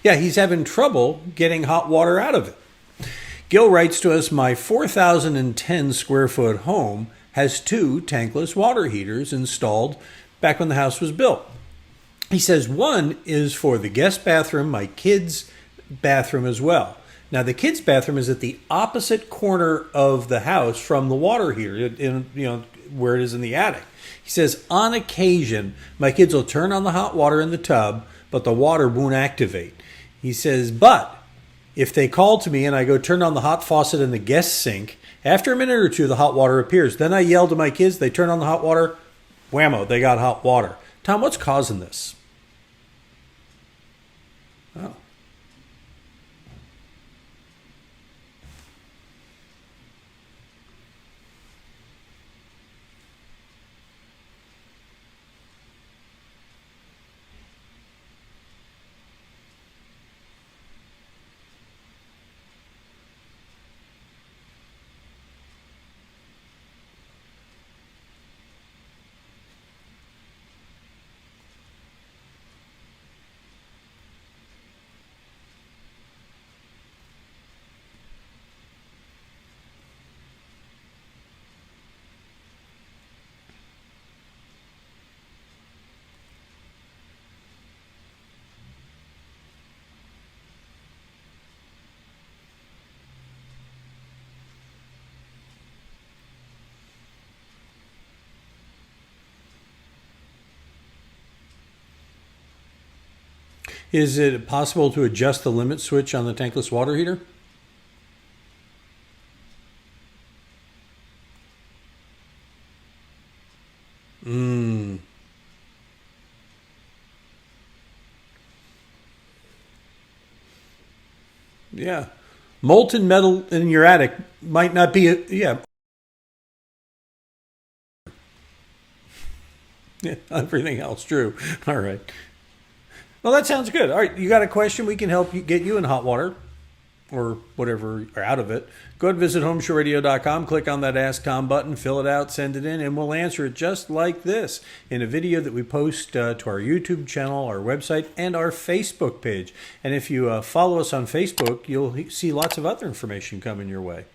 Yeah, he's having trouble getting hot water out of it. Gil writes to us, my 4,010 square foot home has 2 tankless water heaters installed back when the house was built. He says one is for the guest bathroom, my kids' bathroom as well. Now, the kids' bathroom is at the opposite corner of the house from the water heater, where it is in the attic. He says, on occasion, my kids will turn on the hot water in the tub, but the water won't activate. He says, but if they call to me and I go turn on the hot faucet in the guest sink, after a minute or two, the hot water appears. Then I yell to my kids, they turn on the hot water, whammo, they got hot water. Tom, what's causing this? Oh. Is it possible to adjust the limit switch on the tankless water heater? Yeah. Molten metal in your attic might not be yeah. Yeah, everything else true. All right. Well, that sounds good. All right, you got a question? We can help you get you in hot water or whatever, or out of it. Go ahead and visit HomeShowRadio.com, click on that Ask Tom button, fill it out, send it in, and we'll answer it just like this in a video that we post to our YouTube channel, our website, and our Facebook page. And if you follow us on Facebook, you'll see lots of other information coming your way.